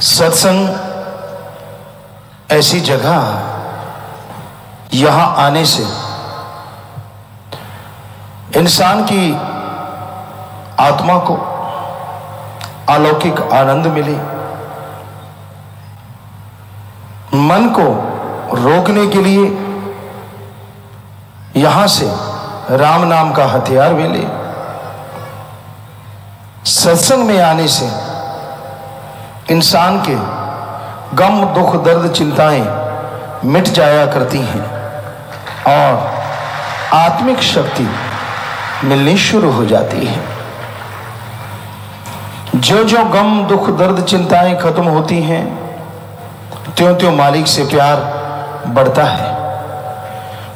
सत्संग ऐसी जगह, यहां आने से इंसान की आत्मा को अलौकिक आनंद मिले, मन को रोकने के लिए यहां से राम नाम का हथियार मिले। सत्संग में आने से इंसान के गम दुख दर्द चिंताएं मिट जाया करती हैं और आत्मिक शक्ति मिलनी शुरू हो जाती है। जो जो गम दुख दर्द चिंताएं खत्म होती हैं, त्यों त्यों मालिक से प्यार बढ़ता है,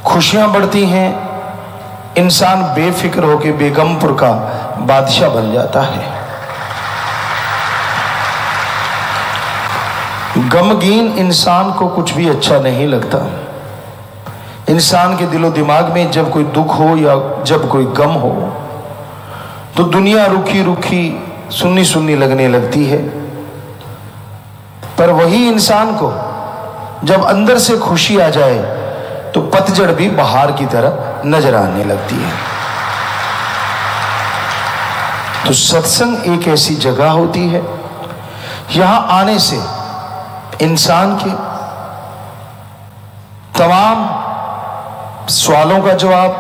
खुशियां बढ़ती हैं, इंसान बेफिक्र होकर बेगमपुर का बादशाह बन जाता है। गमगीन इंसान को कुछ भी अच्छा नहीं लगता। इंसान के दिलो दिमाग में जब कोई दुख हो या जब कोई गम हो तो दुनिया रुखी रुखी सुन्नी सुन्नी लगने लगती है। पर वही इंसान को जब अंदर से खुशी आ जाए तो पतझड़ भी बहार की तरह नजर आने लगती है। तो सत्संग एक ऐसी जगह होती है, यहां आने से इंसान के तमाम सवालों का जवाब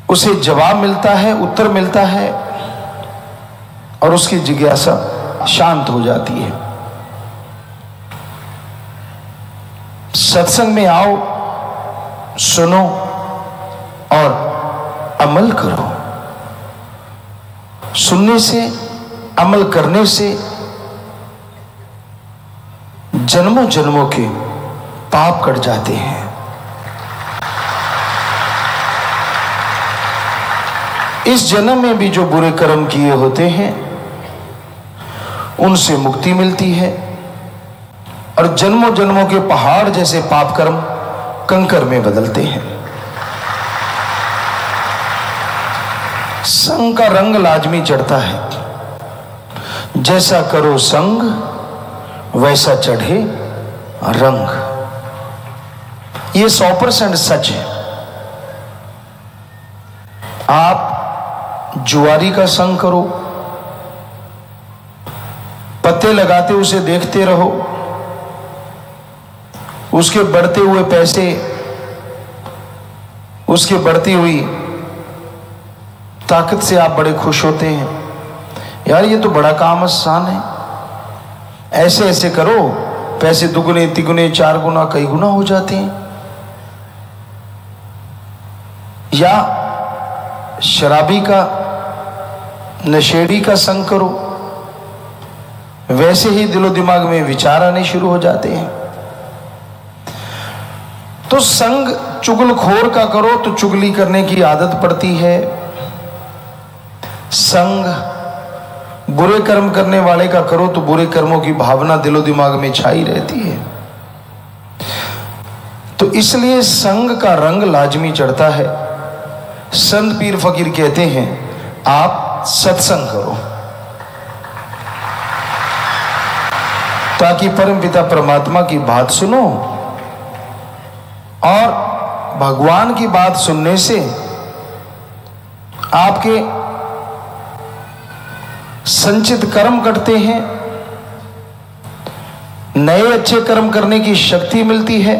उसे जवाब मिलता है, उत्तर मिलता है और उसकी जिज्ञासा शांत हो जाती है। सत्संग में आओ, सुनो और अमल करो। सुनने से, अमल करने से जन्मों जन्मों के पाप कट जाते हैं। इस जन्म में भी जो बुरे कर्म किए होते हैं उनसे मुक्ति मिलती है और जन्मों जन्मों के पहाड़ जैसे पाप कर्म कंकर में बदलते हैं। संग का रंग लाजमी चढ़ता है। जैसा करो संग वैसा चढ़े रंग। ये 100% सच है। आप जुआरी का संग करो, पत्ते लगाते उसे देखते रहो, उसके बढ़ते हुए पैसे, उसकी बढ़ती हुई ताकत से आप बड़े खुश होते हैं। यार ये तो बड़ा काम आसान है, ऐसे ऐसे करो, पैसे दुगुने तिगुने 4 गुना कई गुना हो जाते हैं। या शराबी का, नशेड़ी का संग करो, वैसे ही दिलो दिमाग में विचार आने शुरू हो जाते हैं। तो संग चुगलखोर का करो तो चुगली करने की आदत पड़ती है। संग बुरे कर्म करने वाले का करो तो बुरे कर्मों की भावना दिलो दिमाग में छाई रहती है। तो इसलिए संग का रंग लाजमी चढ़ता है। संत पीर फकीर कहते हैं आप सत्संग करो ताकि परमपिता परमात्मा की बात सुनो, और भगवान की बात सुनने से आपके संचित कर्म कटते हैं, नए अच्छे कर्म करने की शक्ति मिलती है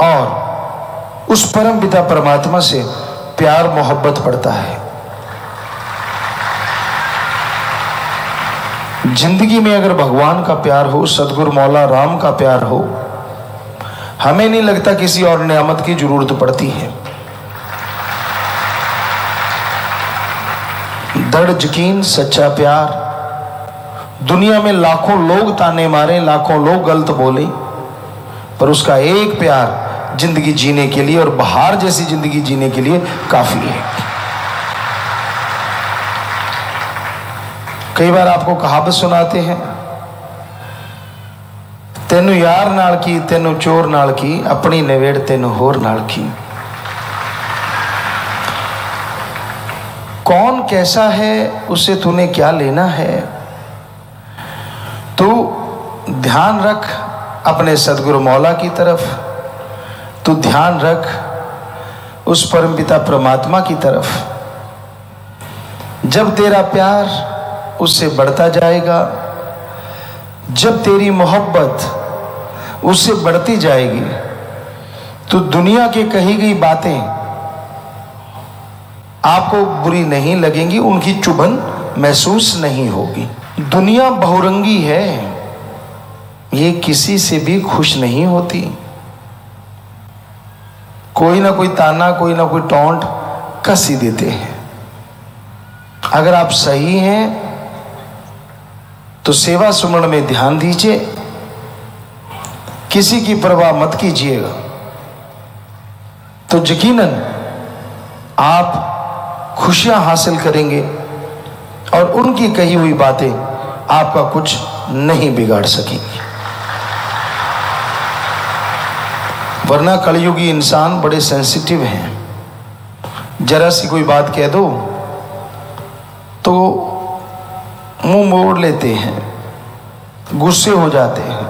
और उस परम पिता परमात्मा से प्यार मोहब्बत बढ़ता है। जिंदगी में अगर भगवान का प्यार हो, सदगुरु मौला राम का प्यार हो, हमें नहीं लगता किसी और नियामत की जरूरत पड़ती है। दृढ़ यकीन, सच्चा प्यार। दुनिया में लाखों लोग ताने मारे, लाखों लोग गलत बोले, पर उसका एक प्यार जिंदगी जीने के लिए और बहार जैसी जिंदगी जीने के लिए काफी है। कई बार आपको कहावत सुनाते हैं, तेनू यार नाल की, तेनू चोर नाल की, अपनी नवेड़ तेनू होर नाल की। कौन कैसा है उससे तूने क्या लेना है। तू ध्यान रख अपने सदगुरु मौला की तरफ, तू ध्यान रख उस परमपिता परमात्मा की तरफ। जब तेरा प्यार उससे बढ़ता जाएगा, जब तेरी मोहब्बत उससे बढ़ती जाएगी, तो दुनिया की कही गई बातें आपको बुरी नहीं लगेंगी, उनकी चुभन महसूस नहीं होगी। दुनिया बहुरंगी है, ये किसी से भी खुश नहीं होती। कोई ना कोई ताना, कोई ना कोई टोंट कस ही देते हैं। अगर आप सही हैं तो सेवा सुमरण में ध्यान दीजिए, किसी की परवाह मत कीजिएगा, तो यकीनन आप खुशियां हासिल करेंगे और उनकी कही हुई बातें आपका कुछ नहीं बिगाड़ सकेंगी। वरना कलयुगी इंसान बड़े सेंसिटिव हैं, जरा सी कोई बात कह दो तो मुंह मोड़ लेते हैं, गुस्से हो जाते हैं।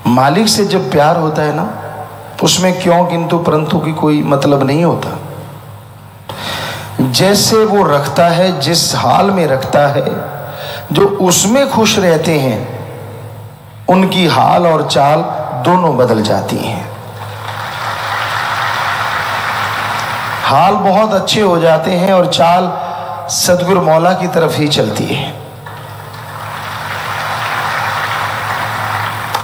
मालिक से जब प्यार होता है ना, उसमें क्यों किंतु परंतु की कोई मतलब नहीं होता। जैसे वो रखता है, जिस हाल में रखता है, जो उसमें खुश रहते हैं उनकी हाल और चाल दोनों बदल जाती हैं। हाल बहुत अच्छे हो जाते हैं और चाल सदगुरु मौला की तरफ ही चलती है।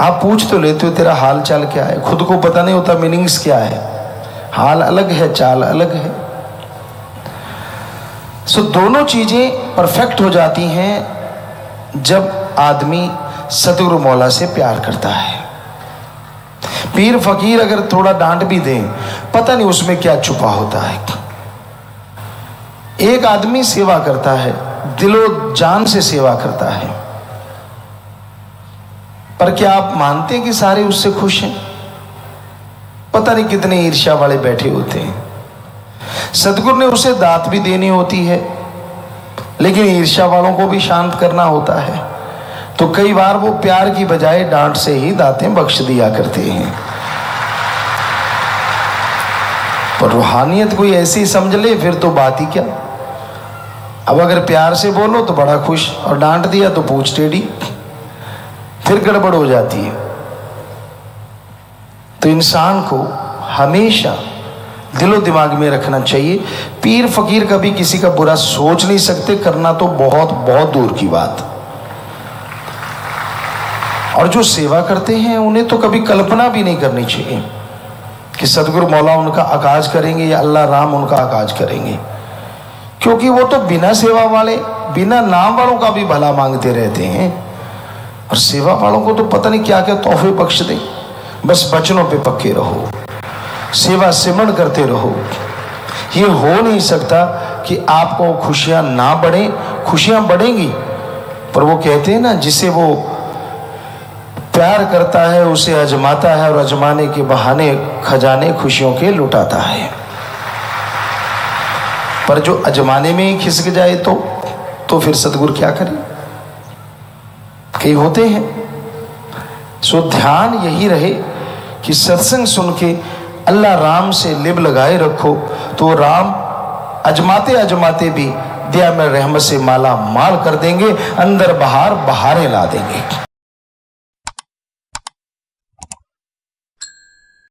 आप पूछ तो लेते हो तेरा हाल चाल क्या है, खुद को पता नहीं होता मीनिंग्स क्या है। हाल अलग है, चाल अलग है। सो दोनों चीजें परफेक्ट हो जाती हैं जब आदमी सदगुरु मौला से प्यार करता है। पीर फकीर अगर थोड़ा डांट भी दें, पता नहीं उसमें क्या छुपा होता है। एक आदमी सेवा करता है, दिलो जान से सेवा करता है, पर क्या आप मानते हैं कि सारे उससे खुश हैं? पता नहीं कितने ईर्ष्या वाले बैठे होते हैं। सदगुरु ने उसे दात भी देनी होती है, लेकिन ईर्ष्या वालों को भी शांत करना होता है, तो कई बार वो प्यार की बजाय डांट से ही दातें बख्श दिया करते हैं। पर रूहानियत कोई ऐसी समझ ले फिर तो बात ही क्या। अब अगर प्यार से बोलो तो बड़ा खुश, और डांट दिया तो पूछ टेढ़ी, फिर गड़बड़ हो जाती है। तो इंसान को हमेशा दिलो दिमाग में रखना चाहिए, पीर फकीर कभी किसी का बुरा सोच नहीं सकते, करना तो बहुत बहुत दूर की बात। और जो सेवा करते हैं उन्हें तो कभी कल्पना भी नहीं करनी चाहिए कि सदगुरु मौला उनका आकाज करेंगे या अल्लाह राम उनका आकाज करेंगे, क्योंकि वो तो बिना सेवा वाले, बिना नाम वालों का भी भला मांगते रहते हैं, और सेवा वालों को तो पता नहीं क्या क्या तोहफे बख्श दें। बस वचनों पे पक्के रहो, सेवा सिमरण करते रहो। ये हो नहीं सकता कि आपको खुशियां ना बढ़े, खुशियां बढ़ेंगी, पर वो कहते हैं ना, जिसे वो प्यार करता है उसे अजमाता है, और अजमाने के बहाने खजाने खुशियों के लुटाता है। पर जो अजमाने में ही खिसक जाए तो फिर सदगुरु क्या करे। कई होते हैं। सो ध्यान यही रहे कि सत्संग सुन के अल्लाह राम से लिब लगाए रखो, तो राम अजमाते अजमाते भी दया में रहमत से माला माल कर देंगे, अंदर बाहर बहारें ला देंगे।